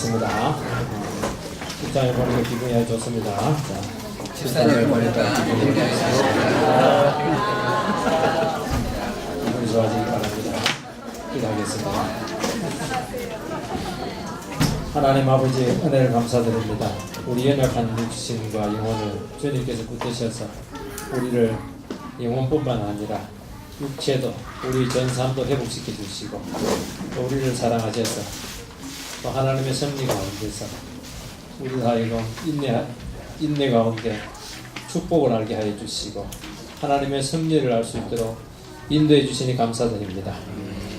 기도하겠습니다. 직장에 보니까 기분이 아주 좋습니다. 자, 집사님을 보니까 기분이 좋습니다. 기분이 좋아지기 바랍니다. 기도하겠습니다. 하나님 아버지 은혜를 감사드립니다. 우리 연약한 육신과 영혼을 주님께서 붙드셔서 우리를 영혼뿐만 아니라 육체도 우리 전삼도 회복시켜 주시고 또 우리를 사랑하셔서 또 하나님의 섭리 가운데서 우리 하여금 인내 가운데 축복을 알게 하여 주시고 하나님의 섭리를 알 수 있도록 인도해 주시니 감사드립니다.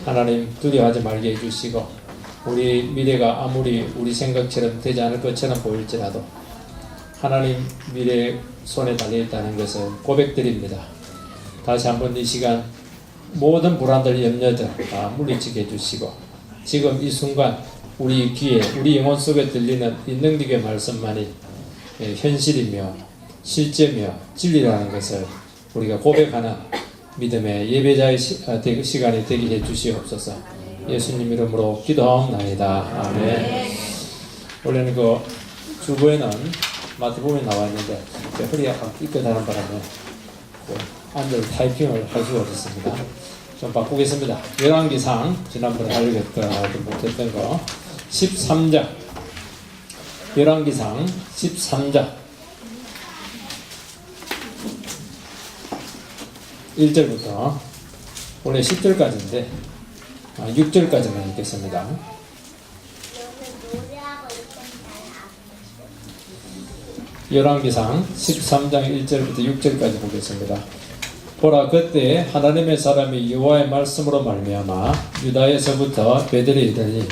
하나님 두려워하지 말게 해주시고 우리 미래가 아무리 우리 생각처럼 되지 않을 것처럼 보일지라도 하나님 미래 손에 달려있다는 것을 고백드립니다. 다시 한번 이 시간 모든 불안들 염려들 다 물리치게 해주시고 지금 이 순간 우리 귀에 우리 영혼 속에 들리는 이 능력의 말씀만이 현실이며 실제며 진리라는 것을 우리가 고백하는 믿음의 예배자의 시간이 되게 해주시옵소서. 예수님 이름으로 기도하옵나이다. 아멘. 원래는 그 주보에는 마태복음에 나와 있는데 허리가 약간 삐끗하는 바람에 앉아서 타이핑을 할 수가 없었습니다. 좀 바꾸겠습니다. 열왕기상 지난번에 하려고 했던 못했던 거 13장 열왕기상 13장 1절부터 원래 10절까지인데 6절까지만 읽겠습니다. 열왕기상 13장 1절부터 6절까지 보겠습니다. 보라, 그때 하나님의 사람이 여호와의 말씀으로 말미암아 유다에서부터 베델에 이르니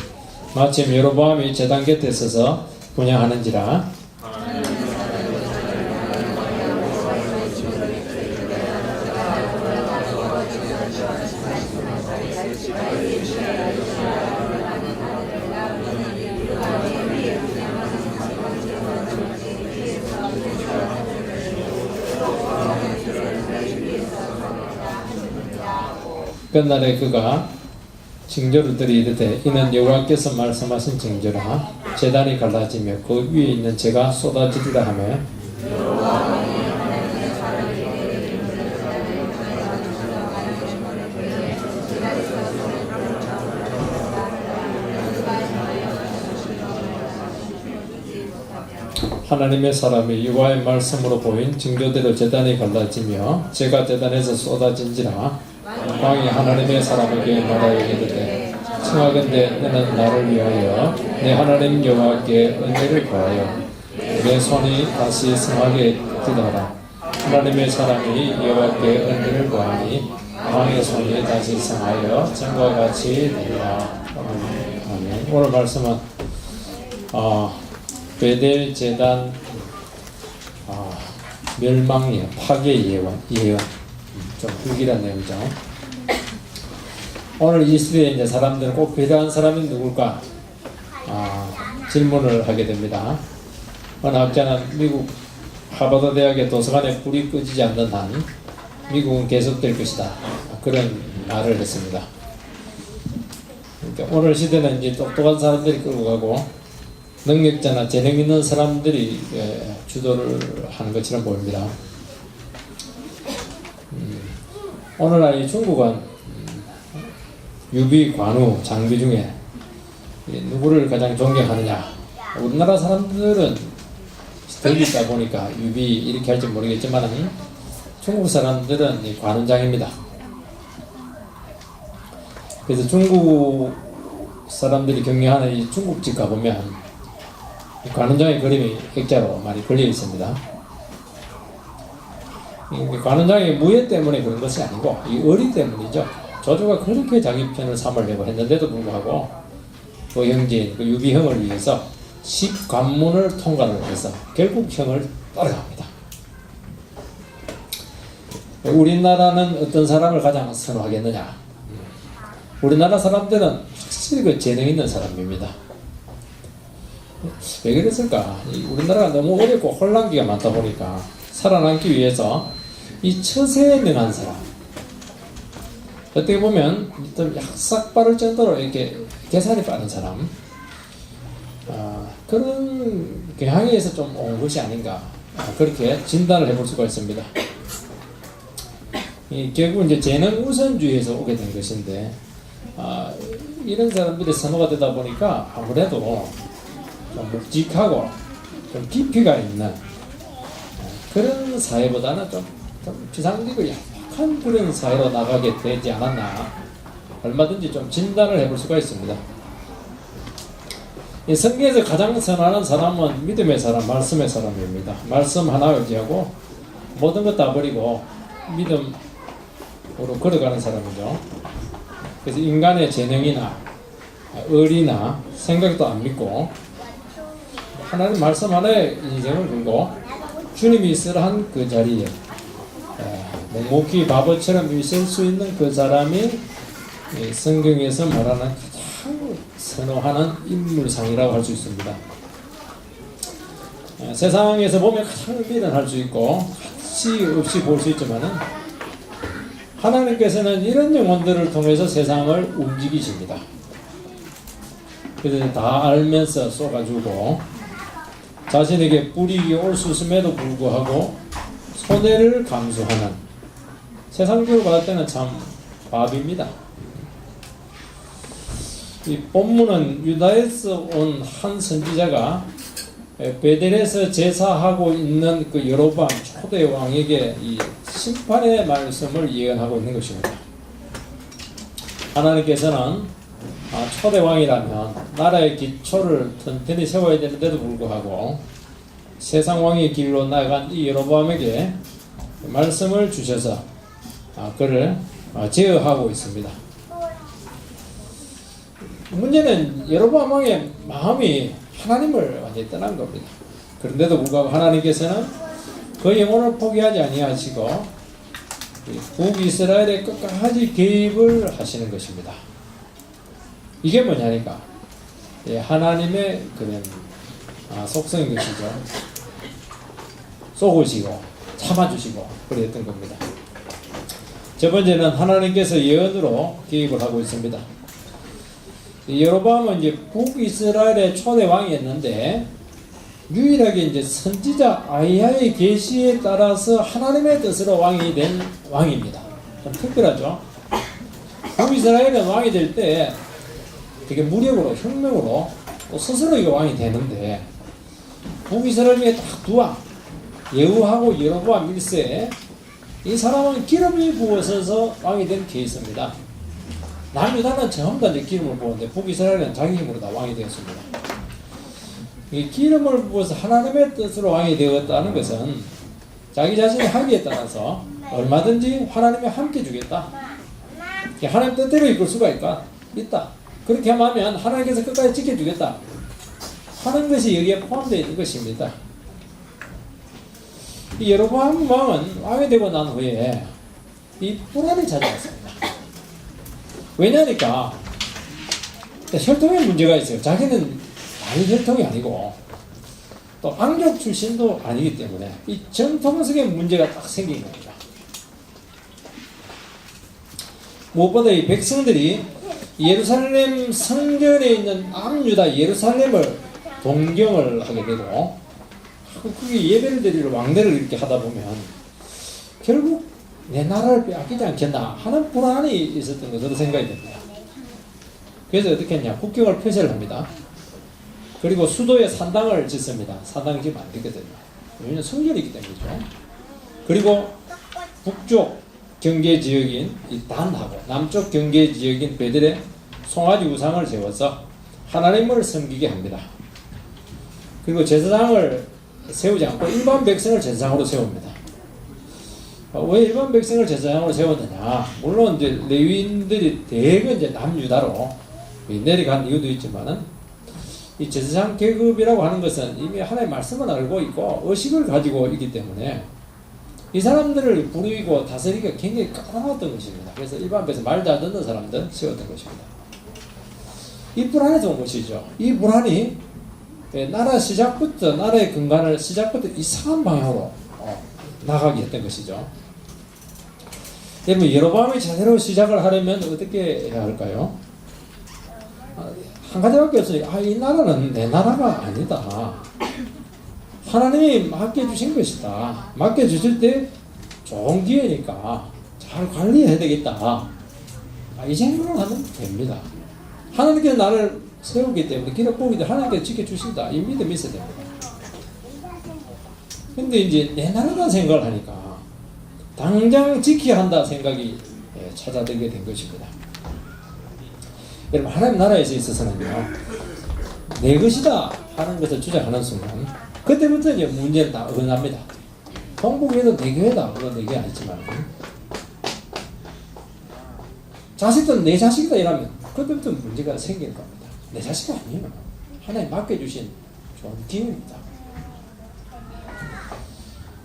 마침 여로보암이 제단 곁에 서서 분향하는지라. 끝날에 그가 징조를 들이 이르되 이는 여호와께서 말씀하신 징조라. 제단이 갈라지며 그 위에 있는 재가 쏟아지리라 하며 하나님의 사람이 여호와의 말씀으로 보인 징조대로 제단이 갈라지며 재가 제단에서 쏟아진지라. 왕이 하나님의 사람에게 말하여 이르되 청하건대 너는 나를 위하여 내 하나님 여호와께 은혜를 구하여 내 손이 다시 성하게 되더라. 하나님의 사람이 여호와께 은혜를 구하니 왕의 손이 다시 성하여 전과 같이 되리라. 아멘. 오늘 말씀은 베델 제단 멸망이에요. 파괴 예언. 좀 불길한 내용이죠. 오늘 이 시대에 이제 사람들은 꼭 필요한 사람이 누굴까? 질문을 하게 됩니다. 어느 학자는 미국 하버드 대학의 도서관에 불이 꺼지지 않는 한 미국은 계속될 것이다. 그런 말을 했습니다. 그러니까 오늘 시대는 이제 똑똑한 사람들이 끌고 가고 능력자나 재능 있는 사람들이 주도를 하는 것처럼 보입니다. 오늘날 이 중국은 유비, 관우, 장비 중에 누구를 가장 존경하느냐? 우리나라 사람들은 덜 있다 보니까 유비 이렇게 할지 모르겠지만 중국 사람들은 이 관운장입니다. 그래서 중국 사람들이 경영하는 이 중국집 가보면 관운장의 그림이 액자로 많이 걸려 있습니다. 관원장의 무예 때문에 그런 것이 아니고 이 의리 때문이죠. 조조가 그렇게 자기 편을 삼으려고 했는데도 불구하고 그 형제인 그 유비형을 위해서 10관문을 통과를 해서 결국 형을 따라갑니다. 우리나라는 어떤 사람을 가장 선호하겠느냐? 우리나라 사람들은 확실히 그 재능 있는 사람입니다. 왜 그랬을까? 우리나라가 너무 어렵고 혼란기가 많다 보니까 살아남기 위해서 이 처세에 능한 사람, 어떻게 보면 좀 약삭 빠를 정도로 이렇게 계산이 빠른 사람, 그런 경향에서 좀 온 것이 아닌가, 그렇게 진단을 해볼 수가 있습니다. 결국 이제 재능 우선주의에서 오게 된 것인데, 이런 사람들이 선호가 되다 보니까 아무래도 좀 묵직하고 좀 깊이가 있는 그런 사회보다는 좀 비상적이고 약한 그런 사회로 나가게 되지 않았나, 얼마든지 좀 진단을 해볼 수가 있습니다. 이 성경에서 가장 선호하는 사람은 믿음의 사람, 말씀의 사람입니다. 말씀 하나 의지하고 모든 것 다 버리고 믿음으로 걸어가는 사람이죠. 그래서 인간의 재능이나 의리나 생각도 안 믿고 하나님 말씀 하나에 인생을 걸고 주님이 있으라한 그 자리에 묵묵히 바보처럼 있을 수 있는 그 사람이 성경에서 말하는 가장 선호하는 인물상이라고 할 수 있습니다. 세상에서 보면 가장 미련할 수 있고 가치 없이 볼 수 있지만은 하나님께서는 이런 영혼들을 통해서 세상을 움직이십니다. 그래서 다 알면서 쏘가지고 자신에게 불이익이 올 수 있음에도 불구하고 손해를 감수하는, 세상적으로 봤을 때는 참 바보입니다. 이 본문은 유다에서 온 한 선지자가 베델에서 제사하고 있는 그 여로보암 초대 왕에게 이 심판의 말씀을 예언하고 있는 것입니다. 하나님께서는 초대 왕이라면 나라의 기초를 튼튼히 세워야 되는데도 불구하고 세상 왕의 길로 나아간 이 여로보암에게 말씀을 주셔서 그를 제어하고 있습니다. 문제는 여로보암 왕의 마음이 하나님을 완전히 떠난 겁니다. 그런데도 불구하고 하나님께서는 그 영혼을 포기하지 아니하시고 북이스라엘에 끝까지 개입을 하시는 것입니다. 이게 뭐냐니까 하나님의 그런 속성인 것이죠. 쏘으시고 참아주시고 그랬던 겁니다. 첫 번째는 하나님께서 예언으로 개입을 하고 있습니다. 여로보암은 이제 북이스라엘의 초대 왕이었는데 유일하게 이제 선지자 아히야의 계시에 따라서 하나님의 뜻으로 왕이 된 왕입니다. 좀 특별하죠. 북이스라엘은 왕이 될 때 되게 무력으로 혁명으로 또 스스로 이거 왕이 되는데 북이스라엘 중에 딱 두 왕, 예후하고 여로보암 1세, 이 사람은 기름이 부어서 왕이 된 케이스입니다. 남유다는 전부 다 이제 기름을 부었는데 북이스라엘은 자기 힘으로 다 왕이 되었습니다. 이 기름을 부어서 하나님의 뜻으로 왕이 되었다는 것은 자기 자신의 합의에 따라서 얼마든지 하나님이 함께 주겠다. 하나님 뜻대로 이끌 수가 있다. 그렇게 하면 하나님께서 끝까지 지켜주겠다 하는 것이 여기에 포함되어 있는 것입니다. 이 여로보암 왕은 왕이 되고 난 후에 이 불안이 찾아왔습니다. 왜냐니까 혈통에 문제가 있어요. 자기는 아니 혈통이 아니고 또 왕족 출신도 아니기 때문에 이 정통성에 문제가 딱 생긴 겁니다. 무엇보다 이 백성들이 예루살렘 성전에 있는 남유다 예루살렘을 동경을 하게 되고 그게 예배를 드리러 왕래를 이렇게 하다 보면 결국 내 나라를 빼앗기지 않겠나 하는 불안이 있었던 것으로 생각이 됩니다. 그래서 어떻게 했냐, 국경을 폐쇄를 합니다. 그리고 수도에 산당을 짓습니다. 산당을 지으면 안 되거든요. 왜냐하면 성전이 있기 때문이죠. 그리고 북쪽 경계 지역인 이 단하고 남쪽 경계 지역인 베델에 송아지 우상을 세워서 하나님을 섬기게 합니다. 그리고 제사장을 세우지 않고 일반 백성을 제사장으로 세웁니다. 왜 일반 백성을 제사장으로 세웠느냐? 물론 이제 레위인들이 대개 이제 남유다로 내려간 이유도 있지만은 이 제사장 계급이라고 하는 것은 이미 하나님의 말씀을 알고 있고 의식을 가지고 있기 때문에 이 사람들을 부리고 다스리기가 굉장히 까다로웠던 것입니다. 그래서 일반 백성 말 잘 듣는 사람들 세웠던 것입니다. 이 불안에서 온 것이죠. 이 불안이 나라 시작부터 나라의 근간을 시작부터 이상한 방향으로 나가게 했던 것이죠. 여러분 여로보암이 제대로 시작을 하려면 어떻게 해야 할까요? 한 가지밖에 없어요. 이 나라는 내 나라가 아니다. 하나님이 맡겨주신 것이다. 맡겨주실 때 좋은 기회니까 잘 관리해야 되겠다. 이 생각을 하면 됩니다. 하나님께서 나를 세우기 때문에 기록보기도 하나님께서 지켜주신다. 이 믿음이 있어야 됩니다. 근데 이제 내 나라가 생각을 하니까 당장 지켜야 한다 생각이 찾아들게 된 것입니다. 여러분, 하나님 나라에서 있어서는요, 내 것이다 하는 것을 주장하는 순간 그때부터 이제 문제는 다 어긋납니다. 통곡에도 내 교회다, 그건 내 교회 아니지만 자식도 내 자식이다 이러면 그때부터 문제가 생길 겁니다. 내 자식이 아니에요. 하나님 맡겨주신 좋은 기회입니다.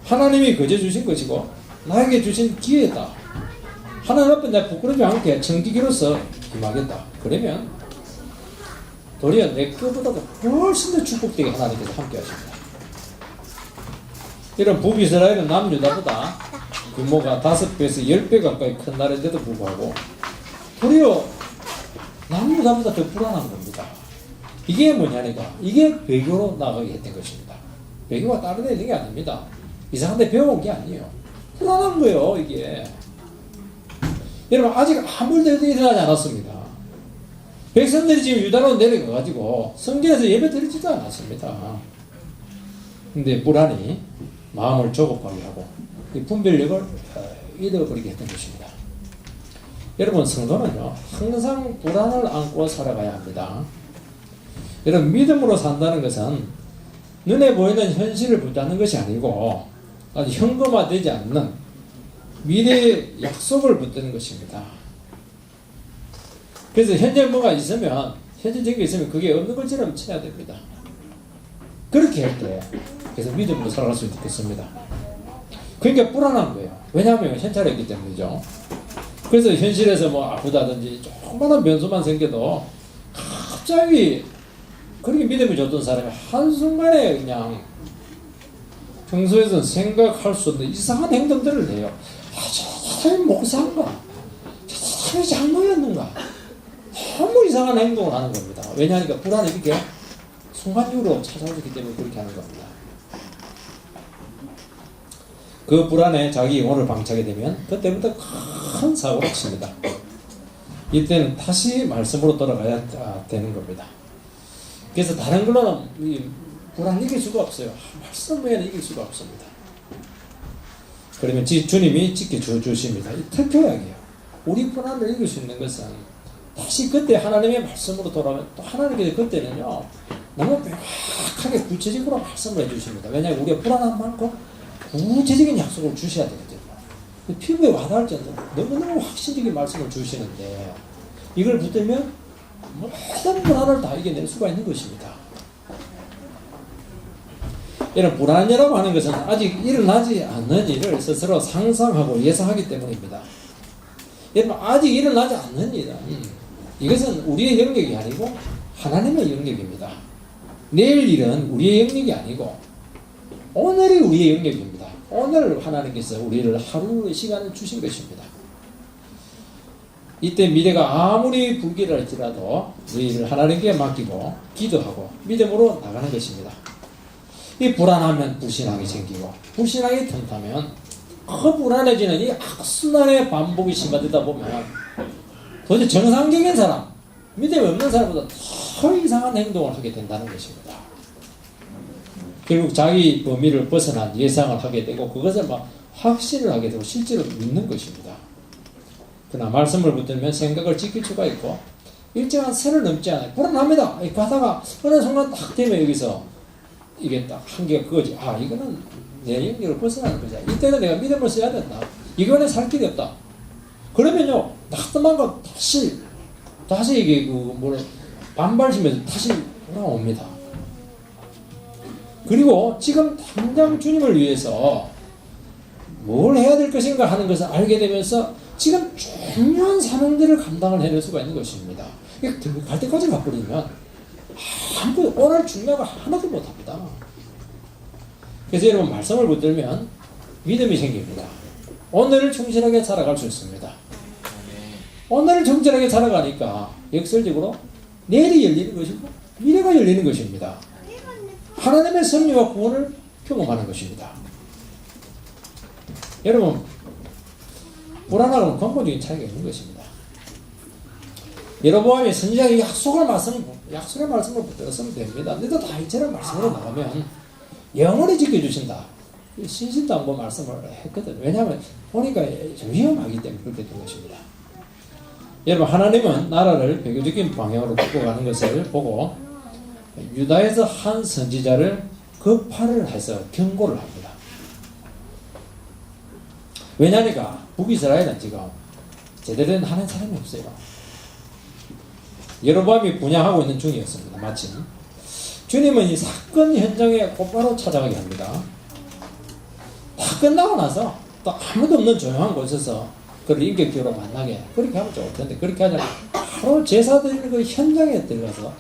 하나님이 거저 주신 것이고 나에게 주신 기회다. 하나님 앞에 내가 부끄러지 않게 청지기로서 임하겠다. 그러면 도리어 내 것보다도 훨씬 더 축복되게 하나님께서 함께 하십니다. 이런 북이스라엘은 남유다보다 규모가 5배에서 10배 가까이 큰 나라인데도 불구하고 도리어 남유다보다 더 불안한 겁니다. 이게 뭐냐니까 이게 배교로 나가게 했던 것입니다. 배교가 다른 데 있는 게 아닙니다. 이상한 데 배워온 게 아니에요. 불안한 거예요, 이게. 여러분, 아직 아무 일도 일어나지 않았습니다. 백성들이 지금 유다로 내려가가지고 성전에서 예배 드리지도 않았습니다. 근데 불안이 마음을 조급하게 하고 이 분별력을 잃어버리게 했던 것입니다. 여러분, 성도는요, 항상 불안을 안고 살아가야 합니다. 여러분, 믿음으로 산다는 것은 눈에 보이는 현실을 붙잡는 것이 아니고 현금화되지 않는 미래의 약속을 붙드는 것입니다. 그래서 현재 뭐가 있으면, 현재적인 게 있으면 그게 없는 것처럼 쳐야 됩니다. 그렇게 할 때, 그래서 믿음으로 살아갈 수 있겠습니다. 그러니까 불안한 거예요. 왜냐하면 현찰이 있기 때문이죠. 그래서 현실에서 뭐 아프다든지 조그마한 변수만 생겨도 갑자기 그렇게 믿음이 좋던 사람이 한순간에 그냥 평소에서는 생각할 수 없는 이상한 행동들을 해요. 저 사람이 목사인가? 저 사람이 장로였는가? 너무 이상한 행동을 하는 겁니다. 왜냐하니까 불안이 이렇게 순간적으로 찾아오기 때문에 그렇게 하는 겁니다. 그 불안에 자기 영혼을 방치하게 되면 그때부터 큰 사고가 칩니다. 이때는 다시 말씀으로 돌아가야 되는 겁니다. 그래서 다른 걸로는 불안 이길 수가 없어요. 말씀 외에는 이길 수가 없습니다. 그러면 주님이 지켜주십니다. 이 특효약이에요. 우리 불안을 이길 수 있는 것은 다시 그때 하나님의 말씀으로 돌아오면 또 하나님께서 그때는요 너무 명확하게 구체적으로 말씀을 해주십니다. 왜냐하면 우리가 불안한 만큼 구체적인 약속을 주셔야 되거든요. 피부에 와닿을 정도로 너무너무 확신적인 말씀을 주시는데 이걸 붙들면 모든 불안을 다 이겨낼 수가 있는 것입니다. 이런 불안이라고 하는 것은 아직 일어나지 않는 일을 스스로 상상하고 예상하기 때문입니다. 여러분, 아직 일어나지 않는 일은 이것은 우리의 영역이 아니고 하나님의 영역입니다. 내일 일은 우리의 영역이 아니고 오늘이 우리의 영역입니다. 오늘 하나님께서 우리를 하루의 시간을 주신 것입니다. 이때 미래가 아무리 불길할지라도 너희를 하나님께 맡기고 기도하고 믿음으로 나가는 것입니다. 이 불안하면 불신앙이 생기고 불신앙이 틈타면 그 불안해지는 이 악순환의 반복이 심화되다 보면 도대체 정상적인 사람, 믿음이 없는 사람보다 더 이상한 행동을 하게 된다는 것입니다. 결국 자기 범위를 벗어난 예상을 하게 되고 그것을 막 확신을 하게 되고 실제로 믿는 것입니다. 그러나 말씀을 붙들면 생각을 지킬 수가 있고 일정한 선을 넘지 않아요. 불안합니다. 가다가 어느 순간 딱 되면 여기서 이게 딱 한계가 그거지. 이거는 내 영역을 벗어나는 거지. 이때는 내가 믿음을 써야 된다. 이거는 살 길이 없다. 그러면요, 낙담한 거 다시 이게 반발심에서 다시 돌아옵니다. 그리고 지금 당장 주님을 위해서 뭘 해야 될 것인가 하는 것을 알게 되면서 지금 중요한 사명들을 감당을 해낼 수가 있는 것입니다. 갈 때까지 가버리면 오늘 중요한 거 하나도 못합니다. 그래서 여러분 말씀을 붙들면 믿음이 생깁니다. 오늘을 충실하게 살아갈 수 있습니다. 오늘을 정진하게 살아가니까 역설적으로 내일이 열리는 것이고 미래가 열리는 것입니다. 하나님의 섭리와 구원을 경험하는 것입니다. 여러분, 불안하고는 근본적인 차이가 있는 것입니다. 여로보암이 선지자의 약속의 말씀을 붙들었으면 됩니다. 너도 다윗처럼 말씀으로 나가면 영원히 지켜주신다. 신신당부 말씀을 했거든. 왜냐하면 보니까 좀 위험하기 때문에 그렇게 된 것입니다. 여러분, 하나님은 나라를 배교적인 방향으로 끌고 가는 것을 보고 유다에서 한 선지자를 거파를 해서 경고를 합니다. 왜냐니까 북이스라엘은 지금 제대로 된 하는 사람이 없어요. 여로보암이 분양하고 있는 중이었습니다. 마침 주님은 이 사건 현장에 곧바로 찾아가게 합니다. 다 끝나고 나서 또 아무도 없는 조용한 곳에서 그를 인격적으로 만나게, 그렇게 하면 좋을 텐데 그렇게 하지 않고 바로 제사 드리는 그 현장에 들어가서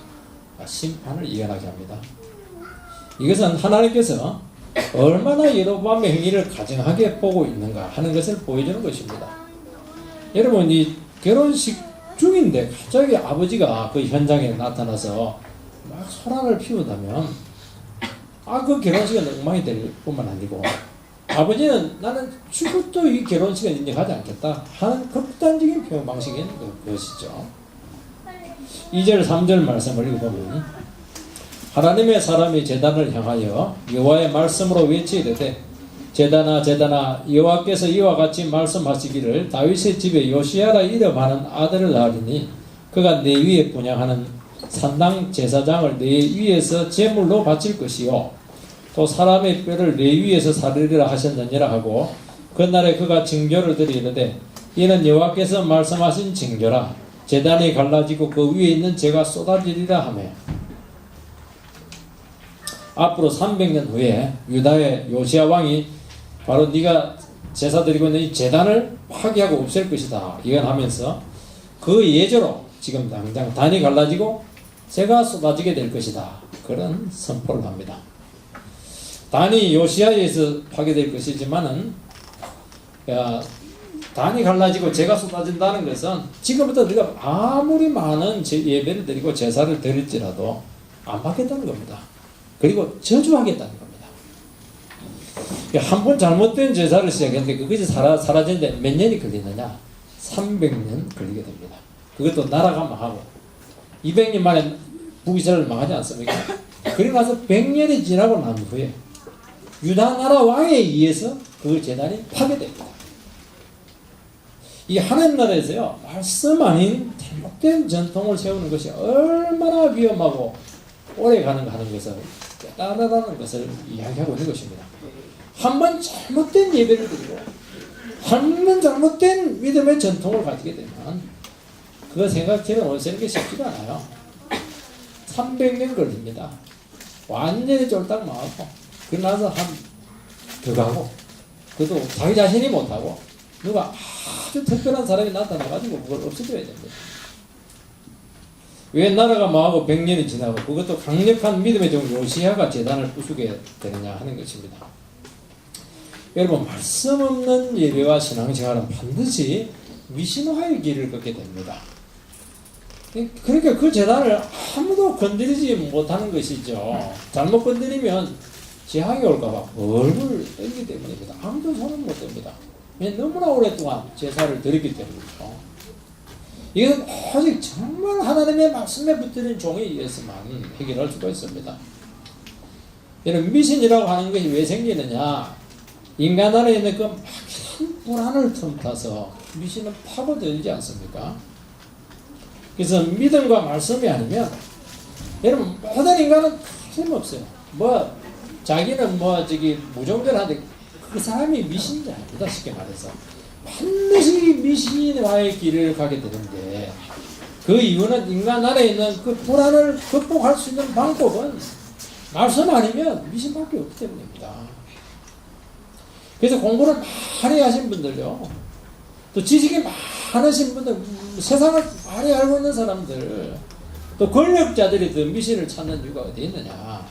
심판을 이어나게 합니다. 이것은 하나님께서 얼마나 여로보암의 행위를 가증하게 보고 있는가 하는 것을 보여주는 것입니다. 여러분, 이 결혼식 중인데 갑자기 아버지가 그 현장에 나타나서 막 소란을 피운다면 그 결혼식은 엉망이 될 뿐만 아니고 아버지는 나는 죽어도 이 결혼식은 인정하지 않겠다 하는 극단적인 표현 방식인 것이죠. 2절 3절 말씀을 읽어보면 하나님의 사람이 제단을 향하여 여호와의 말씀으로 외치되 제단아 제단아 여호와께서 이와 같이 말씀하시기를 다윗의 집에 요시야라 이름하는 아들을 낳으리니 그가 내 위에 분향하는 산당 제사장을 내 위에서 제물로 바칠 것이요 또 사람의 뼈를 내 위에서 사르리라 하셨느니라 하고 그날에 그가 징조를 드리는데 이는 여호와께서 말씀하신 징조라 제단이 갈라지고 그 위에 있는 재가 쏟아지리라 하며 앞으로 300년 후에 유다의 요시야 왕이 바로 네가 제사 드리고 있는 이 제단을 파괴하고 없앨 것이다 예언하면서 그 예조로 지금 당장 단이 갈라지고 재가 쏟아지게 될 것이다 그런 선포를 합니다. 단이 요시야에서 파괴될 것이지만은 단이 갈라지고 재가 쏟아진다는 것은 지금부터 네가 아무리 많은 예배를 드리고 제사를 드릴지라도 안 받겠다는 겁니다. 그리고 저주하겠다는 겁니다. 한 번 잘못된 제사를 시작했는데 그것이 사라지는데 몇 년이 걸리느냐? 300년 걸리게 됩니다. 그것도 나라가 망하고 200년 만에 북이스라엘 망하지 않습니까? 그리고 나서 100년이 지나고 난 후에 유다 나라 왕에 의해서 그 제단이 파괴됩니다. 이 하나님 나라에서요 말씀 아닌 잘못된 전통을 세우는 것이 얼마나 위험하고 오래가는가 하는 것을 깨달으라는 것을 이야기하고 있는 것입니다. 한 번 잘못된 예배를 드리고 한 번 잘못된 믿음의 전통을 가지게 되면 그 생각처럼 없애는 게 쉽지가 않아요. 300년 걸립니다. 완전히 쫄딱 망하고 그러나서 더 가고 그것도 자기 자신이 못하고 누가 아주 특별한 사람이 나타나가지고 그걸 없애줘야 됩니다. 왜 나라가 망하고 100년이 지나고 그것도 강력한 믿음의 종 요시야가 제단을 부수게 되느냐 하는 것입니다. 여러분, 말씀 없는 예배와 신앙생활은 반드시 미신화의 길을 걷게 됩니다. 그러니까 그 제단을 아무도 건드리지 못하는 것이죠. 잘못 건드리면 재앙이 올까봐 얼굴 떼기 때문입니다. 아무도 손을 못 댑니다. 너무나 오랫동안 제사를 드렸기 때문이죠. 이것은 오직 정말 하나님의 말씀에 붙들린 종에 의해서만 해결할 수가 있습니다. 여러분, 미신이라고 하는 것이 왜 생기느냐? 인간 안에 있는 그 막힌 불안을 틈타서 미신은 파고들지 않습니까? 그래서 믿음과 말씀이 아니면 여러분 모든 인간은 틀림없어요. 자기는 무종절한데 그 사람이 미신이 아니다 쉽게 말해서 반드시 미신화의 길을 가게 되는데 그 이유는 인간 안에 있는 그 불안을 극복할 수 있는 방법은 말씀 아니면 미신밖에 없기 때문입니다. 그래서 공부를 많이 하신 분들요 또 지식이 많으신 분들 세상을 많이 알고 있는 사람들 또 권력자들이 더 미신을 찾는 이유가 어디 있느냐?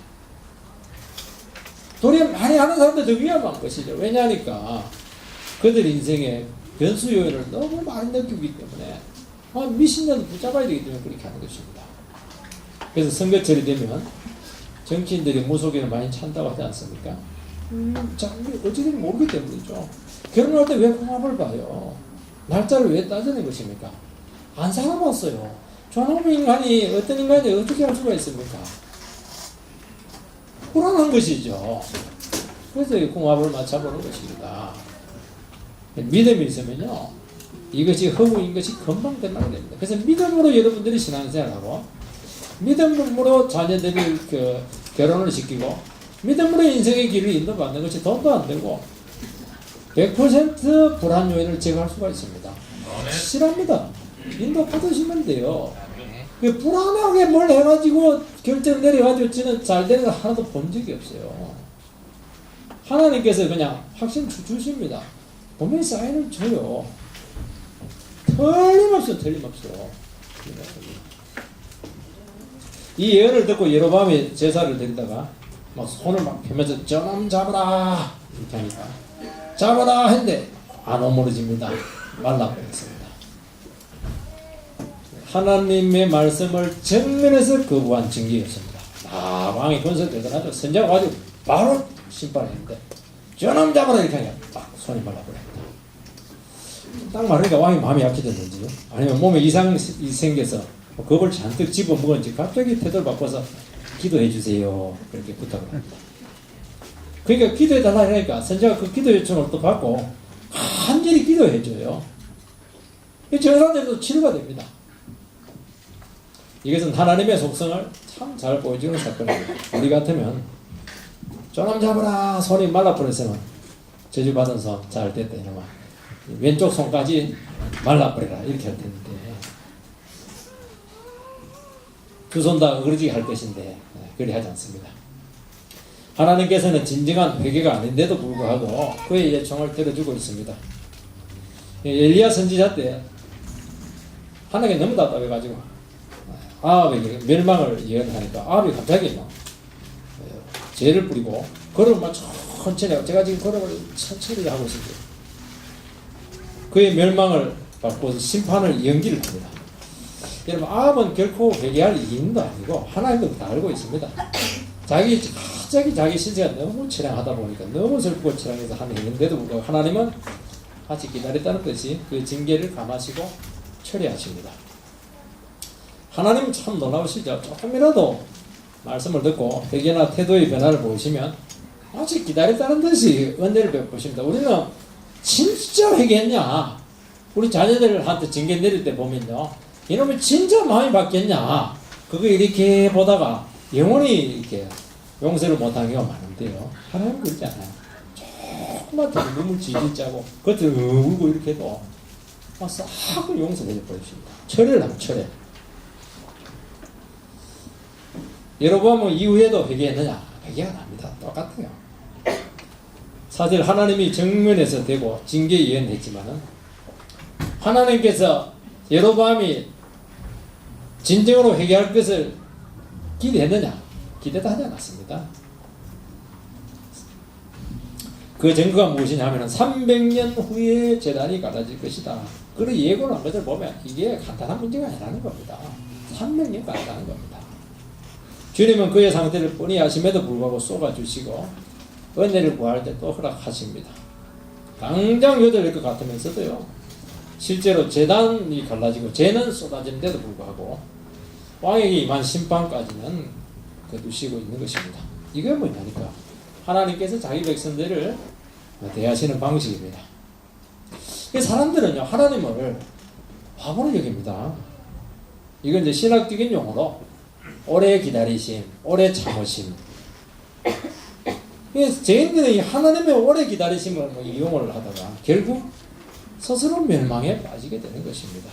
도리어 많이 아는 사람들 더 위험한 것이죠. 왜냐하니까 그들 인생에 변수 요인을 너무 많이 느끼기 때문에 미신자도 붙잡아야 되기 때문에 그렇게 하는 것입니다. 그래서 선거철이 되면 정치인들이 무속인을 많이 찬다고 하지 않습니까? 자, 어찌된지 모르기 때문이죠. 결혼할 때 왜 궁합을 봐요? 날짜를 왜 따지는 것입니까? 안 살아봤어요. 저놈 인간이 어떤 인간이 어떻게 할 수가 있습니까? 불안한 것이죠. 그래서 이 궁합을 맞춰보는 것입니다. 믿음이 있으면요, 이것이 허구인 것이 금방 끝나게 됩니다. 그래서 믿음으로 여러분들이 신앙생활하고, 믿음으로 자녀들이 결혼을 시키고, 믿음으로 인생의 길을 인도받는 것이 돈도 안 되고 100% 불안 요인을 제거할 수가 있습니다. 확실합니다. 인도 받으시면 돼요. 그 불안하게 뭘 해가지고 결정 내려가지고 저는 잘 되는 거 하나도 본 적이 없어요. 하나님께서 그냥 확신 주십니다. 분명히 사인을 줘요. 틀림없어요. 이 예언을 듣고 여로보암이 제사를 드리다가 막 손을 막 펴면서 저놈 잡아라 이렇게 하니까 잡아라 했는데 안 오므러집니다. 말라버렸습니다. 하나님의 말씀을 정면에서 거부한 징계였습니다. 왕이 권세 대단하죠. 선자가 가지고 바로 심판했는데 저놈 잡아라 이렇게 하니까 딱 손이 말라버렸다. 딱 말하니까 왕이 마음이 약해졌는지 아니면 몸에 이상이 생겨서 겁을 잔뜩 집어먹었는지 갑자기 태도를 바꿔서 기도해 주세요 그렇게 부탁을 합니다. 그러니까 기도해 달라 하니까 선자가 그 기도 요청을 또 받고 간절히 기도해 줘요. 정상적으로 치료가 됩니다. 이것은 하나님의 속성을 참 잘 보여주는 사건입니다. 우리 같으면 저놈 잡아라 손이 말라버렸으면 저주받은 손 잘 됐다 이놈아 왼쪽 손까지 말라버려라 이렇게 할 텐데 두 손 다 어그러지게 할 것인데 그리 하지 않습니다. 하나님께서는 진정한 회개가 아닌데도 불구하고 그의 예청을 들어주고 있습니다. 엘리야 선지자 때 하나님께 너무 답답해가지고 아합에게 멸망을 예언하니까 아합이 갑자기 막 죄를 부리고 걸음을 막 천천히 제가 지금 걸음을 천천히 하고 있습니다. 그의 멸망을 받고 심판을 연기를 합니다. 여러분 아합은 결코 회개할 이인도 아니고 하나님도 다 알고 있습니다. 자기 신세가 너무 처량하다 보니까 너무 슬프고 처량해서 했는데도 불구하고 하나님은 같이 기다렸다는 것이 그 징계를 감하시고 처리하십니다. 하나님은 참 놀라우시죠. 조금이라도 말씀을 듣고 회개나 태도의 변화를 보시면 마치 기다렸다는 듯이 은혜를 베푸십니다. 우리는 진짜 회개했냐? 우리 자녀들한테 징계 내릴 때 보면요. 이놈이 진짜 마음이 바뀌었냐? 그거 이렇게 보다가 영원히 이렇게 용서를 못한 경우가 많은데요. 하나님은 그렇지 않아요. 조금만 더 눈물 질질 짜고 겉을 울고 이렇게 해도 싹 용서해 버립니다. 철회를 하면 철회. 여러분 이후에도 회개했느냐? 회개 안 합니다. 똑같아요. 사실 하나님이 정면에서 되고 징계 예언했지만은 하나님께서 여로보암이 진정으로 회개할 것을 기대했느냐? 기대도 하지 않았습니다. 그 증거가 무엇이냐 하면 300년 후에 재단이 갈라질 것이다. 그런 예고를 한 것을 보면 이게 간단한 문제가 아니라는 겁니다. 300년 간다는 겁니다. 주님은 그의 상태를 뻔히 아심에도 불구하고 쏘아주시고 은혜를 구할 때 또 허락하십니다. 당장 요절일 것 같으면서도요. 실제로 재단이 갈라지고 죄는 쏟아지는데도 불구하고 왕에게 임한 심판까지는 거두시고 있는 것입니다. 이게 뭐냐니까 하나님께서 자기 백성들을 대하시는 방식입니다. 사람들은요 하나님을 바보로 여깁니다. 이건 이제 신학적인 용어로 오래 기다리심, 오래 참으심. 죄인들이 하나님의 오래 기다리심을 이용을 하다가 결국 스스로 멸망에 빠지게 되는 것입니다.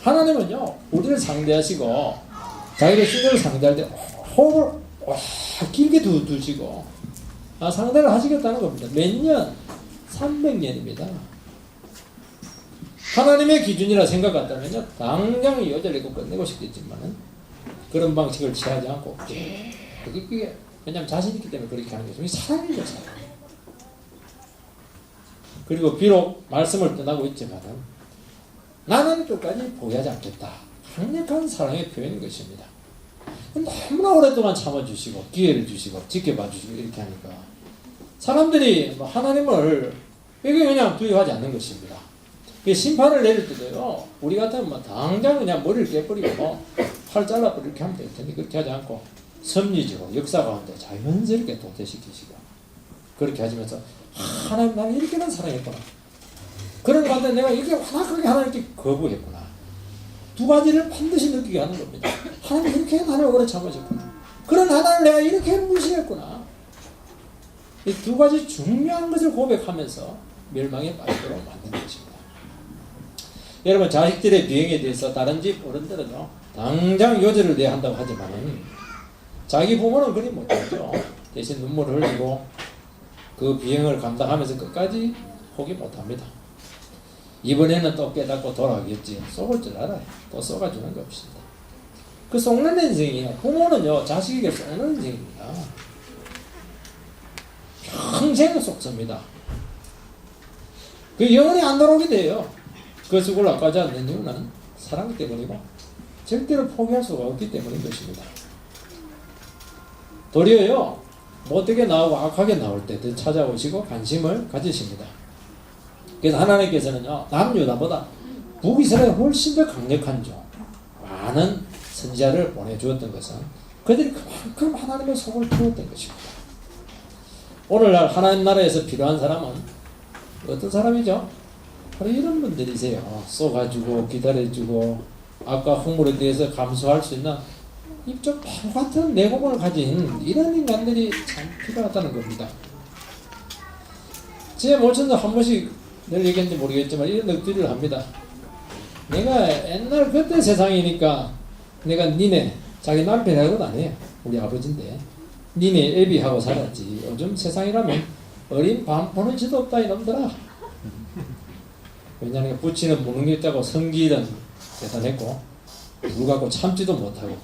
하나님은요 우리를 상대하시고 자기의 신을 상대할 때 호흡을 길게 두시고 상대를 하시겠다는 겁니다. 몇 년? 300년입니다. 하나님의 기준이라 생각한다면요 당장 여절이고 끝내고 싶겠지만은 그런 방식을 취하지 않고 그게 왜냐하면 자신 있기 때문에 그렇게 하는 것이 사랑이죠. 사랑. 그리고 비록 말씀을 떠나고 있지만은 나는 끝까지 포기하지 않겠다. 강력한 사랑의 표현인 것입니다. 너무나 오랫동안 참아주시고 기회를 주시고 지켜봐 주시고 이렇게 하니까 사람들이 뭐 하나님을 이게 그냥 두려워하지 않는 것입니다. 심판을 내릴 때도요, 우리 같으면 뭐 당장 그냥 머리를 깨버리고 팔 잘라버리고 이렇게 하면 될 텐데 그렇게 하지 않고 섭리적으로 역사 가운데 자연스럽게 도태시키시고 그렇게 하시면서 하나님 나를 이렇게만 사랑했구나, 그런 가운데 내가 이렇게 완악하게 하나님께 거부했구나, 두 가지를 반드시 느끼게 하는 겁니다. 하나님 이렇게 나를 오래 참으셨구나, 그런 하나님을 내가 이렇게 무시했구나. 이 두 가지 중요한 것을 고백하면서 멸망에 빠지도록 만드는 것입니다. 여러분, 자식들의 비행에 대해서 다른 집 어른들은요 당장 요절을 내야 한다고 하지만은 자기 부모는 그리 못하죠. 대신 눈물을 흘리고 그 비행을 감당하면서 끝까지 포기 못합니다. 이번에는 또 깨닫고 돌아가겠지. 쏘을 줄 알아요. 또 쏘가주는 게 없습니다. 그 쏘는 인생이에요. 부모는요 자식에게 쏘는 인생입니다. 평생 쏘습니다. 그 영원히 안 돌아오게 돼요. 그 죽을 낚아지 않는 이유는 사랑 때문이고 절대로 포기할 수가 없기 때문인 것입니다. 도리어요 못되게 나오고 악하게 나올 때 더 찾아오시고 관심을 가지십니다. 그래서 하나님께서는요 남유다보다 북이스라엘이 훨씬 더 강력한 종 많은 선지자를 보내주었던 것은 그들이 그만큼 하나님의 속을 태웠던 것입니다. 오늘날 하나님 나라에서 필요한 사람은 어떤 사람이죠? 바로 이런 분들이세요. 쏘가지고 기다려주고 아까 흥물에 대해서 감수할 수 있는 입좀 바보 같은 내공을 가진 이런 인간들이 참 필요하다는 겁니다. 제 모천도 한 번씩 늘 얘기했는지 모르겠지만 이런 넋두리를 합니다. 내가 옛날 그때 세상이니까 내가 니네 자기 남편하고는 안 해요. 우리 아버지인데 니네 애비하고 살았지. 요즘 세상이라면 어린 반포는 지도 없다 이놈들아. 왜냐하면 부치는 무는 게 있다고 성질은 대단했고 불구하고 참지도 못하고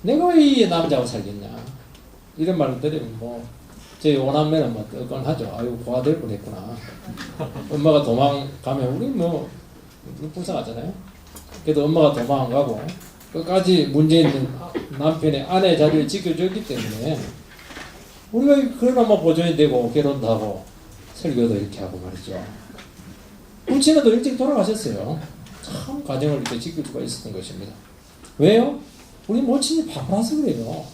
내가 왜 이 남자하고 살겠냐 이런 말을 들으면 뭐 저희 오남매는 뭐 뜨끈하죠. 아유 고아될 뻔했구나. 엄마가 도망가면 우리 뭐 불쌍하잖아요. 그래도 엄마가 도망 안 가고 끝까지 문제 있는 남편의 아내 자리를 지켜줬기 때문에 우리가 그러나마 보존이 되고 결혼도 하고 설교도 이렇게 하고 말이죠. 부친은 일찍 돌아가셨어요. 참 가정을 이렇게 지킬 수가 있었던 것입니다. 왜요? 우리 모친이 바보라서 그래요.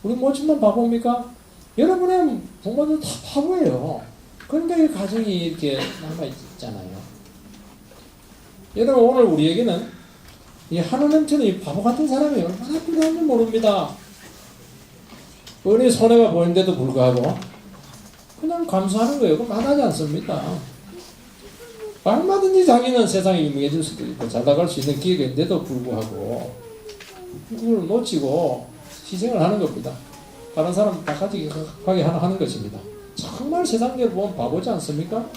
우리 모친만 바보입니까? 여러분의 부모들 다 바보예요. 그러니까 이 가정이 이렇게 남아있잖아요. 여러분 오늘 우리에게는 이 하나님처럼 이 바보 같은 사람이 얼마나 필요한지 모릅니다. 뻔히 손해가 보이는데도 불구하고 그냥 감수하는 거예요. 그럼 안 하지 않습니다. 얼마든지 자기는 세상에 유명해질 수도 있고 잘 나갈 수 있는 기회가 있는데도 불구하고 그걸 놓치고 희생을 하는 겁니다. 다른 사람 다 가지게 하는 것입니다. 정말 세상을 보면 바보지 않습니까?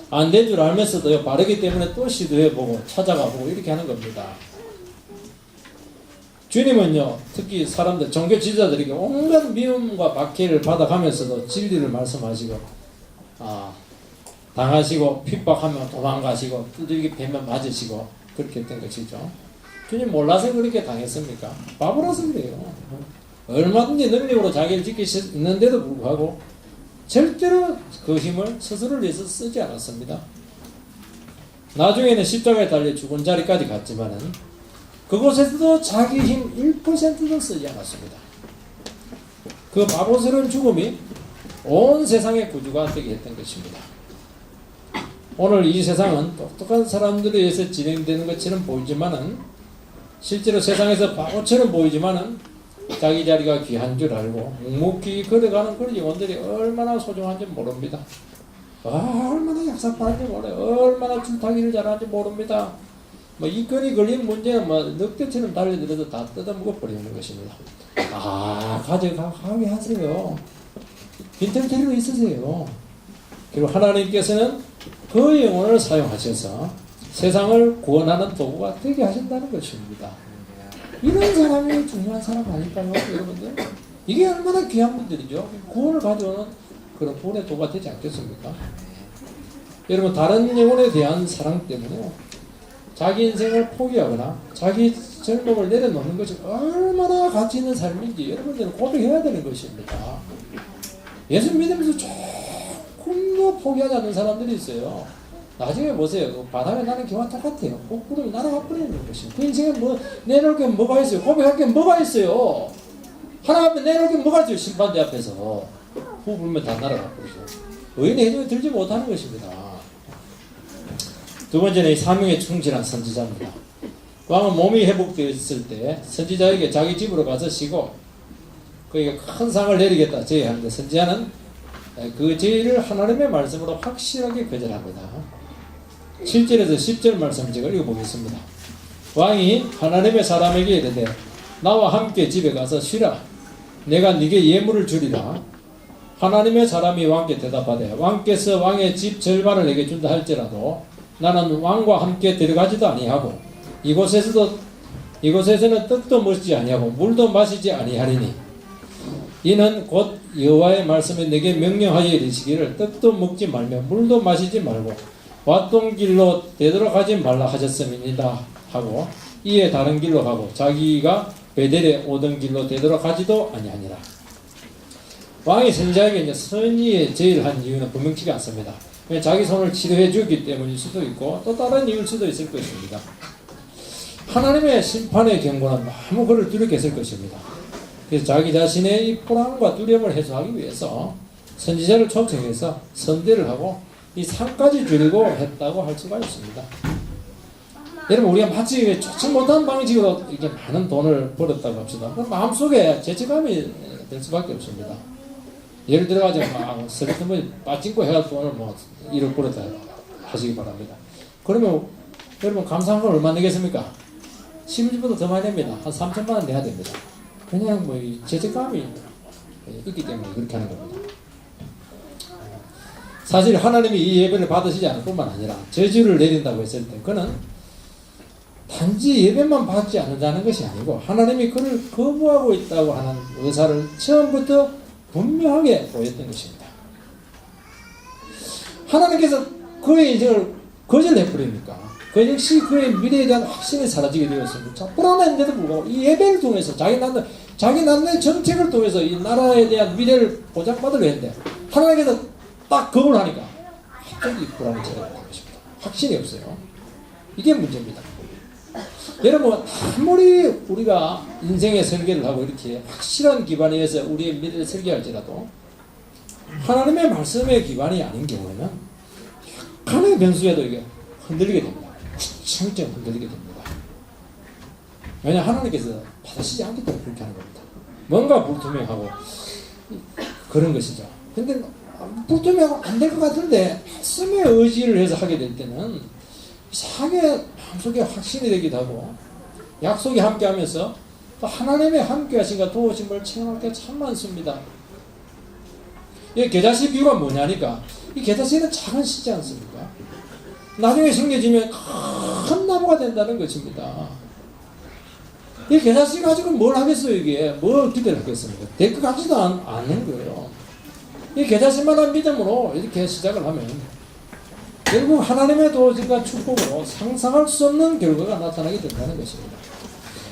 안 된 줄 알면서도요 바르기 때문에 또 시도해보고 찾아가보고 이렇게 하는 겁니다. 주님은요 특히 사람들 종교 지도자들에게 온갖 미움과 박해를 받아가면서도 진리를 말씀하시고 당하시고 핍박하면 도망가시고 두들기 패면 맞으시고 그렇게 했던 것이죠. 주님 몰라서 그렇게 당했습니까? 바보라서 그래요. 얼마든지 능력으로 자기를 지킬 수 있는데도 불구하고 절대로 그 힘을 스스로를 위해서 쓰지 않았습니다. 나중에는 십자가에 달려 죽은 자리까지 갔지만은 그곳에서도 자기 힘 1%도 쓰지 않았습니다. 그 바보스러운 죽음이 온 세상의 구주가 되게 했던 것입니다. 오늘 이 세상은 똑똑한 사람들에 의해서 진행되는 것처럼 보이지만은 실제로 세상에서 바보처럼 보이지만은 자기 자리가 귀한 줄 알고 묵묵히 걸어가는 그런 영혼들이 얼마나 소중한지 모릅니다. 얼마나 약삭빠른지 몰라요. 얼마나 줄타기를 잘하는지 모릅니다. 뭐 이 건이 걸린 문제는 뭐 늑대처럼 달려들어도 다 뜯어먹어 버리는 것입니다. 가져가게 하세요. 빈털터리로 있으세요. 그리고 하나님께서는 그 영혼을 사용하셔서 세상을 구원하는 도구가 되게 하신다는 것입니다. 이런 사람이 중요한 사람 아닐까요, 여러분들? 이게 얼마나 귀한 분들이죠. 구원을 가져오는 그런 구원의 도구가 되지 않겠습니까? 여러분 다른 영혼에 대한 사랑 때문에 자기 인생을 포기하거나 자기 젊음을 내려놓는 것이 얼마나 가치 있는 삶인지 여러분들은 고백해야 되는 것입니다. 예수 믿으면서 조금도 포기하지 않는 사람들이 있어요. 나중에 보세요. 그 바다에 나는 경우와 똑같아요. 거꾸로 날아가 버리는 것이. 그 인생에 뭐 내놓을 게 뭐가 있어요? 고백할 게 뭐가 있어요? 하나님 앞에 내놓을 게 뭐가 있어요? 심판대 앞에서 후 불면 다 날아가 버리죠. 의인의 해중에 들지 못하는 것입니다. 두 번째는 이 사명에 충실한 선지자입니다. 왕은 몸이 회복되었을 때 선지자에게 자기 집으로 가서 쉬고 그에게 큰 상을 내리겠다 제의하는데 선지자는 그 제의를 하나님의 말씀으로 확실하게 거절합니다. 7절에서 10절 말씀 제가 읽어보겠습니다. 왕이 하나님의 사람에게 이르되 나와 함께 집에 가서 쉬라. 내가 네게 예물을 주리라. 하나님의 사람이 왕께 대답하되 왕께서 왕의 집 절반을 내게 준다 할지라도 나는 왕과 함께 들어가지도 아니하고 이곳에서는 떡도 먹지 아니하고 물도 마시지 아니하리니 이는 곧 여호와의 말씀에 내게 명령하여 이르시기를 떡도 먹지 말며 물도 마시지 말고 왔던 길로 되돌아가지 말라 하셨음이니이다 하고 이에 다른 길로 가고 자기가 베델에 오던 길로 되돌아가지도 아니하니라. 왕이 선지자에게 이제 선의의 제의를 한 이유는 분명치가 않습니다. 자기 손을 치료해 주기 때문일 수도 있고 또 다른 이유일 수도 있을 것입니다. 하나님의 심판의 경고는 너무 그를 두렵게 했을 것입니다. 그래서 자기 자신의 이 불안과 두려움을 해소하기 위해서 선지자를 초청해서 선대를 하고 이 상까지 줄이고 했다고 할 수가 있습니다. 여러분 우리가 마치 좋지 못한 방식으로 이렇게 많은 돈을 벌었다고 합시다. 그럼 마음속에 죄책감이 될 수밖에 없습니다. 예를 들어가지고 막 스리트머니 빠진거 해가지고 돈을 뭐 1억 벌었다 하시기 바랍니다. 그러면 여러분 감사한 건 얼마 내겠습니까? 11주보다 더 많이 냅니다. 한 3천만 원 내야 됩니다. 그냥 뭐 죄책감이 있기 때문에 그렇게 하는 겁니다. 사실 하나님이 이 예배를 받으시지 않을 뿐만 아니라 저주를 내린다고 했을 때 그는 단지 예배만 받지 않는다는 것이 아니고 하나님이 그를 거부하고 있다고 하는 의사를 처음부터 분명하게 보였던 것입니다. 하나님께서 그의 인생을 거절해버리니까 그 역시 그의 미래에 대한 확신이 사라지게 되었습니다. 불안한데도 불구하고 이 예배를 통해서 자기 나라의 정책을 통해서 이 나라에 대한 미래를 보장받으려 했는데 하나님께서 딱 겁을 하니까 갑자기 불안이 찾아오는 것입니다. 확신이 없어요. 이게 문제입니다. 여러분 아무리 우리가 인생의 설계를 하고 이렇게 확실한 기반에 의해서 우리의 미래를 설계할지라도 하나님의 말씀의 기반이 아닌 경우에는 약간의 변수에도 이게 흔들리게 됩니다. 구청청 흔들리게 됩니다. 왜냐하면 하나님께서 받으시지 않기 때문에 그렇게 하는 겁니다. 뭔가 불투명하고 그런 것이죠. 근데 불투명하고 안 될 것 같은데 말씀의 의지를 해서 하게 될 때는 이상하게 마음속에 확신이 되기도 하고 약속이 함께하면서 또 하나님의 함께하신과 도우심을 체험할 때 참 많습니다. 이 겨자씨 비유가 뭐냐니까 이 겨자씨는 작은 씨지 않습니까? 나중에 심겨지면 큰 나무가 된다는 것입니다. 이 겨자씨 가지고 뭘 하겠어요? 이게 뭘 기대를 하겠습니까? 될 것 같지도 않는 거예요. 이 겨자씨만한 믿음으로 이렇게 시작을 하면 결국 하나님의 도우심과 축복으로 상상할 수 없는 결과가 나타나게 된다는 것입니다.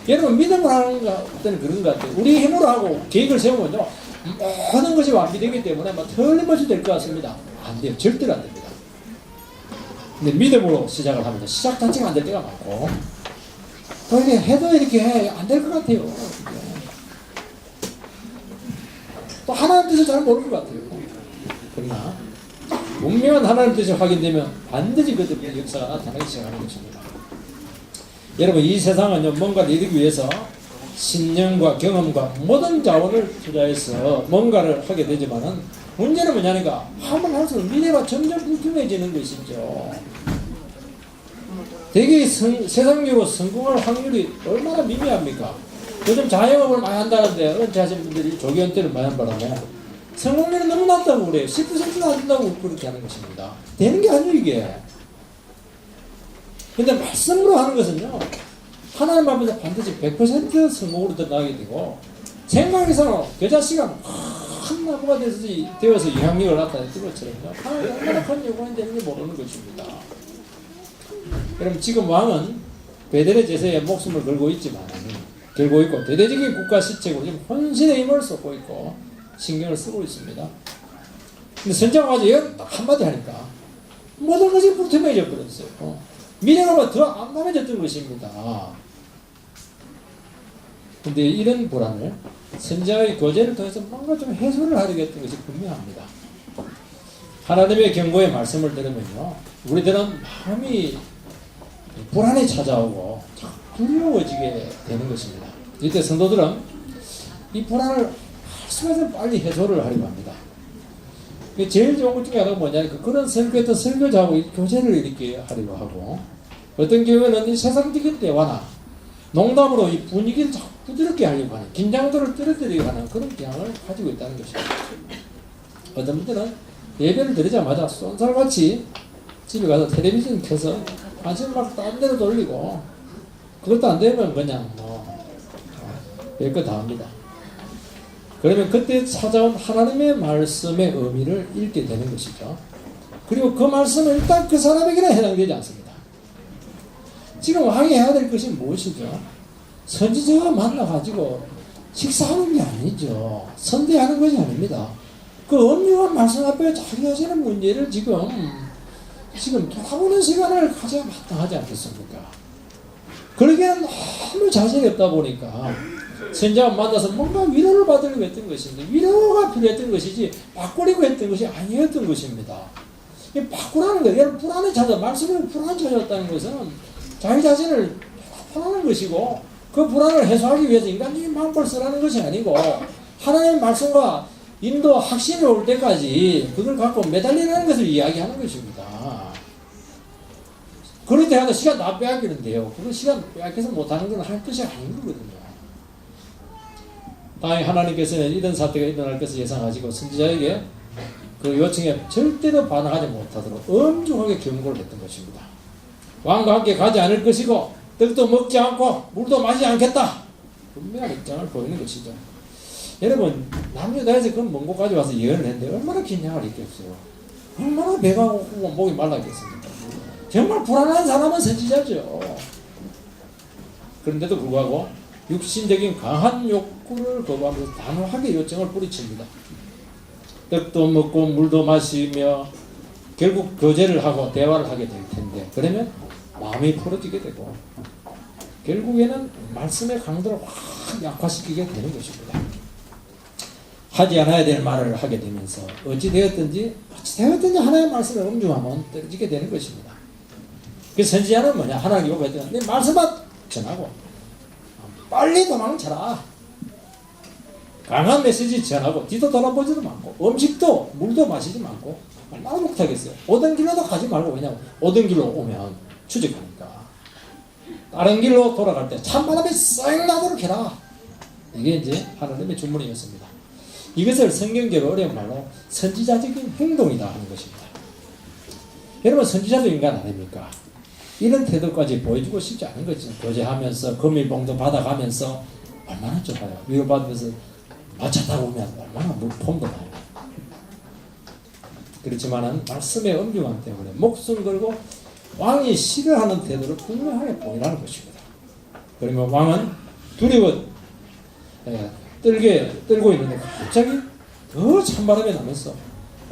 여러분 믿음을 하는 때는 그런 것 같아요. 우리 힘으로 하고 계획을 세우면요 모든 것이 완비되기 때문에 막 틀림없이 될 것 같습니다. 안 돼요. 절대로 안 됩니다. 근데 믿음으로 시작을 하면 시작 자체가 안 될 때가 많고 또 이렇게 해도 이렇게 안 될 것 같아요. 또 하나님 뜻을 잘 모르는 것 같아요. 그러나 분명한 하나님 뜻이 확인되면 반드시 그들의 역사가 나타나기 시작하는 것입니다. 여러분 이 세상은요 뭔가를 이루기 위해서 신념과 경험과 모든 자원을 투자해서 뭔가를 하게 되지만은 문제는 뭐냐니까 하면 할수록 미래가 점점 불투명해지는 것이죠. 되게 세상적으로 성공할 확률이 얼마나 미미합니까? 요즘 자영업을 많이 한다는데 은퇴하신 분들이 조기은퇴를 많이 한 바람에 성공률이 너무 낮다고 그래요. 10%도 안 된다고 그렇게 하는 것입니다. 되는 게 아니에요 이게. 근데 말씀으로 하는 것은요 하나님 앞에서 반드시 100% 성공으로 나가게 되고 생각에서는 겨자씨가 큰 나무가 되어서 영향력을 나타냈던 것처럼요 하나님 얼마나 큰 영광이 되는지 모르는 것입니다. 여러분 지금 왕은 베델의 제사에 목숨을 걸고 있지만 걸고 있고 대대적인 국가 시책으로 지금 혼신의 힘을 쏟고 있고 신경을 쓰고 있습니다. 근데 선지자가 가서 얘가 딱 한마디 하니까 모든 것이 불투명해져 버렸어요. 미래가 더 암담해졌던 것입니다. 근데 이런 불안을 선지자의 교제를 통해서 뭔가 좀 해소를 하려고 했던 것이 분명합니다. 하나님의 경고의 말씀을 들으면요, 우리들은 마음이 불안이 찾아오고 두려워지게 되는 것입니다. 이때 성도들은 이 불안을 할 수가 있으면 빨리 해소를 하려고 합니다. 제일 좋은 것 중에 하나가 뭐냐면 그런 설교했던 설교자하고 교제를 이렇게 하려고 하고, 어떤 경우에는 이 세상적인 대화나 농담으로 이 분위기를 자꾸 부드럽게 하려고 하는, 긴장도를 떨어뜨리려고 하는 그런 경향을 가지고 있다는 것입니다. 어떤 분들은 예배를 드리자마자 쏜살같이 집에 가서 텔레비전 켜서 관심 막 딴 데로 돌리고, 그것도 안 되면 그냥 별거 다 합니다. 그러면 그때 찾아온 하나님의 말씀의 의미를 읽게 되는 것이죠. 그리고 그 말씀은 일단 그 사람에게는 해당되지 않습니다. 지금 왕이 해야 될 것이 무엇이죠? 선지자가 만나가지고 식사하는 게 아니죠. 선대하는 것이 아닙니다. 그 엄중한 말씀 앞에 자기가 하시는 문제를 지금 돌아보는 시간을 가져야 마땅하지 않겠습니까? 그러기에는 너무 자신이 없다 보니까 선지자가 만나서 뭔가 위로를 받으려고 했던 것인데, 위로가 필요했던 것이지 바꾸려고 했던 것이 아니었던 것입니다. 바꾸라는 거예요. 얘를 불안에 찾아, 말씀을 불안에 찾아왔다는 것은 자기 자신을 불안한 것이고, 그 불안을 해소하기 위해서 인간적인 방법을 쓰라는 것이 아니고, 하나님의 말씀과 인도 확신이 올 때까지 그걸 갖고 매달리는 것을 이야기하는 것입니다. 그럴 때 하다 시간 다 빼앗기는데요. 그거 시간 빼앗겨서 못하는 건 할 것이 아닌 거거든요. 다행히 하나님께서는 이런 사태가 일어날 것을 예상하시고 선지자에게 그 요청에 절대로 반항하지 못하도록 엄중하게 경고를 했던 것입니다. 왕과 함께 가지 않을 것이고 떡도 먹지 않고 물도 마시지 않겠다. 분명한 입장을 보이는 것이죠. 여러분, 남유다에서 그런 먼 곳까지 와서 예언을 했는데 얼마나 긴장을 했겠어요. 얼마나 배가 고프고 목이 말랐겠습니까? 정말 불안한 사람은 선지자죠. 그런데도 불구하고 육신적인 강한 욕구를 거부하면서 단호하게 요청을 뿌리칩니다. 떡도 먹고 물도 마시며 결국 교제를 하고 대화를 하게 될 텐데, 그러면 마음이 풀어지게 되고 결국에는 말씀의 강도를 확 약화시키게 되는 것입니다. 하지 않아야 될 말을 하게 되면서 어찌 되었든지 하나님의 말씀을 엄중하면 떨어지게 되는 것입니다. 그래서 선지자는 뭐냐? 하나님 요구했던 내 말씀만 전하고 빨리 도망쳐라. 강한 메시지 전하고 뒤도 돌아보지도 않고 음식도 물도 마시지 않고 얼마나 못하겠어요. 오던 길로도 가지 말고, 왜냐하면 오던 길로 오면 추적하니까. 다른 길로 돌아갈 때 찬바람이 쌩 나도록 해라. 이게 이제 하나님의 주문이었습니다. 이것을 성경적으로 어려운 말로 선지자적인 행동이다 하는 것입니다. 여러분, 선지자도 인간 아닙니까? 이런 태도까지 보여주고 싶지 않은 거죠. 교제하면서 금일봉도 받아가면서 얼마나 좋아요. 위로받으면서 마차 타고 오면 얼마나 폼도 나요. 그렇지만은 말씀의 엄중함 때문에 목숨 걸고 왕이 싫어하는 태도를 분명하게 보이라는 것입니다. 그러면 왕은 두려워 떨고 있는데 갑자기 더 찬바람이 나면서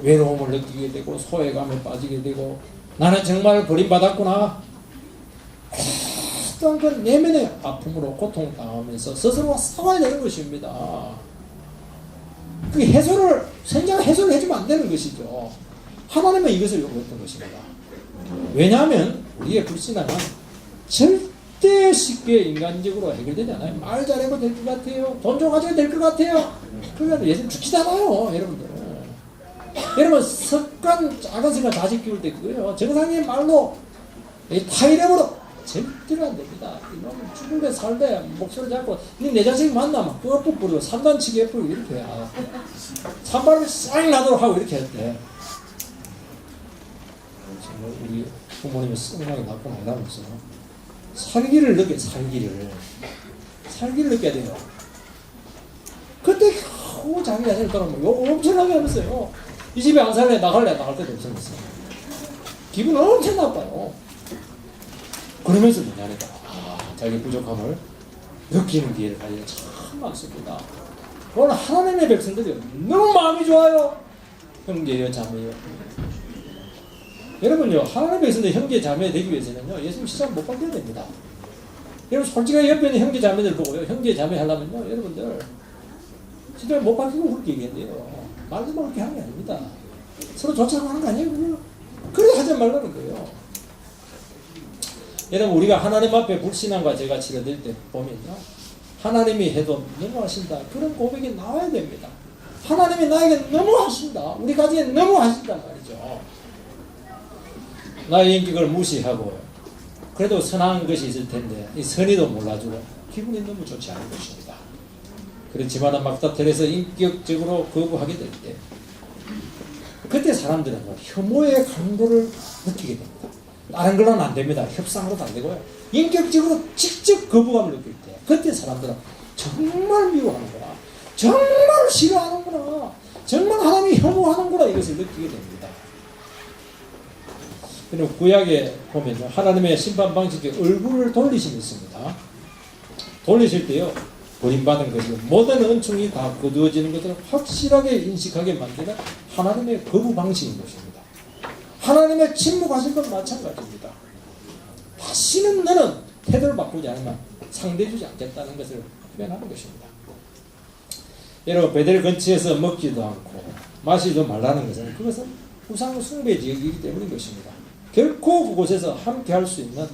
외로움을 느끼게 되고 소외감에 빠지게 되고, 나는 정말 버림받았구나. 어떤 그 내면의 아픔으로 고통을 당하면서 스스로가 싸워야 되는 것입니다. 그게 선지자가 해소를 해주면 안 되는 것이죠. 하나님은 이것을 요구했던 것입니다. 왜냐하면 우리의 불신앙은 절대 쉽게 인간적으로 해결되지 않아요. 말 잘해도 될 것 같아요. 돈 좀 가지고 될 것 같아요. 그러면 예전 죽지잖아요, 여러분들. 여러분, 작은 습관 자식 키울 때 그거예요. 정상인 말로, 타이레으로 절대로 안 됩니다. 이놈 죽을래 살래 목소리 잡고 내 자식 만나면 끄덕 부리고 삼단치기 해버리고 이렇게 해야 산발을 싹 나도록 하고 이렇게 했대. 정말 우리 부모님이 성공하게 낳고 나가면서 살기를 느껴야 돼요. 그때 겨우 자기 자신을 떠나면 욕 엄청나게 하면서요. 이 집에 안 살래, 나갈 때도 없었어요. 기분 엄청 나빠요. 그러면서 뭐냐니까, 자기 부족함을 느끼는 기회를 가지고 참 많습니다. 오늘 하나님의 백성들이 너무 마음이 좋아요. 형제요, 자매요. 여러분요, 하나님의 백성들 형제, 자매 되기 위해서는요, 예수님 시작 못 바뀌어야 됩니다. 여러분 솔직하게 옆에 있는 형제, 자매들 보고요, 형제, 자매 하려면요, 여러분들 진짜 못 바뀌고 그렇게 얘기했는데요. 말도 그렇게 하는 게 아닙니다. 서로 좋자고 하는 거 아니에요? 그래 하지 말라는 거예요. 여러분 우리가 하나님 앞에 불신앙과 죄가 치러질 때 보면요, 하나님이 해도 너무하신다 그런 고백이 나와야 됩니다. 하나님이 나에게 너무하신다, 우리 가정에 너무하신단 말이죠. 나의 인격을 무시하고 그래도 선한 것이 있을 텐데 이 선의도 몰라주고 기분이 너무 좋지 않은 것입니다. 그렇지만 막다 테레서 인격적으로 거부하게 될 때 그때 사람들은 혐오의 강도를 느끼게 됩니다. 다른 걸로는 안 됩니다. 협상으로도 안 되고요. 인격적으로 직접 거부감을 느낄 때 그때 사람들은 정말 미워하는구나, 정말 싫어하는구나, 정말 하나님이 혐오하는구나 이것을 느끼게 됩니다. 그리고 구약에 보면 하나님의 심판 방식에 얼굴을 돌리심이 있습니다. 돌리실 때요, 버림받은 것이고 모든 은총이 다 거두어지는 것을 확실하게 인식하게 만드는 하나님의 거부 방식인 것입니다. 하나님의 침묵하신 건 마찬가지입니다. 다시는 너는 태도를 바꾸지 않으면 상대해주지 않겠다는 것을 표현하는 것입니다. 여러분 베델 근처에서 먹지도 않고 마시지도 말라는 것은 그것은 우상 숭배 지역이기 때문인 것입니다. 결코 그곳에서 함께 할 수 있는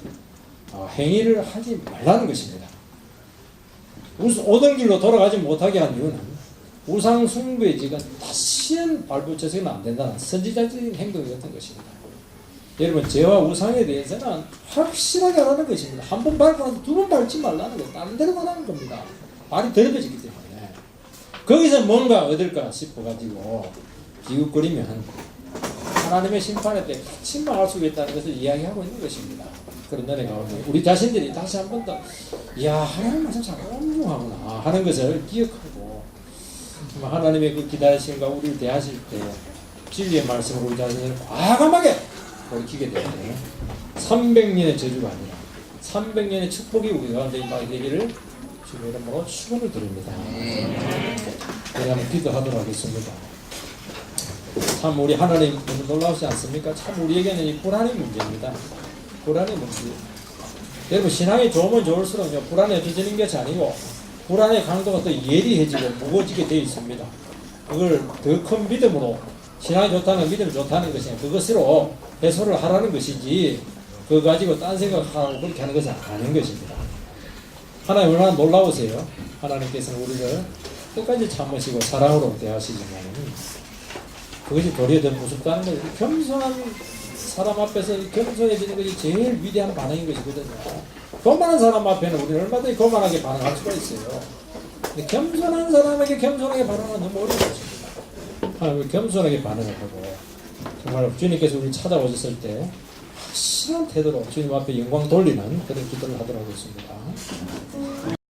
행위를 하지 말라는 것입니다. 오던 길로 돌아가지 못하게 한 이유는 우상 숭배 지역은 다시는 발붙여서는 안 된다는 선지자적인 행동이었던 것입니다. 여러분 죄와 우상에 대해서는 확실하게 하라는 것입니다. 한 번 밟고 나서 두 번 밟지 말라는 것, 다른 데로 가라는 겁니다. 발이 더럽혀지기 때문에 거기서 뭔가 얻을까 싶어가지고 기웃거리면 하나님의 심판에 대해 같이 망할 수 있다는 것을 이야기하고 있는 것입니다. 그런 날에 가운데 우리 자신들이 다시 한 번 더 이야 하나님 말씀 참 온중하구나 하는 것을 기억하고 하나님의 그 기다리심과 우리를 대하실 때 진리의 말씀으로 우리 자신을 과감하게 돌이키게 될 때 300년의 저주가 아니라 300년의 축복이 우리 가운데 임하게 되기를 주의 이름으로 축원을 드립니다. 그러면 기도하도록 하겠습니다. 참 우리 하나님 너무 놀라우지 않습니까? 참 우리에게는 이 불안의 문제입니다. 불안의 문제. 여러분 신앙이 좋으면 좋을수록 불안해지는 것이 아니고 불안의 강도가 더 예리해지고 무거워지게 되어 있습니다. 그걸 더 큰 믿음으로 신앙이 좋다는 믿음이 좋다는 것이 그것으로 해소를 하라는 것이지 그거 가지고 딴 생각하고 그렇게 하는 것은 아닌 것입니다. 하나님 얼마나 놀라우세요. 하나님께서는 우리를 끝까지 참으시고 사랑으로 대하시지만 그것이 도리어 더 무섭다는 거예요. 겸손한 사람 앞에서 겸손해지는 것이 제일 위대한 반응인 것이거든요. 거만한 사람 앞에는 우리는 얼마든지 거만하게 반응할 수가 있어요. 근데 겸손한 사람에게 겸손하게 반응하는 너무 어려운 것입니다. 하나님 겸손하게 반응을 하고 정말 주님께서 우리를 찾아오셨을 때 확실한 태도로 주님 앞에 영광 돌리는 그런 기도를 하도록 하겠습니다.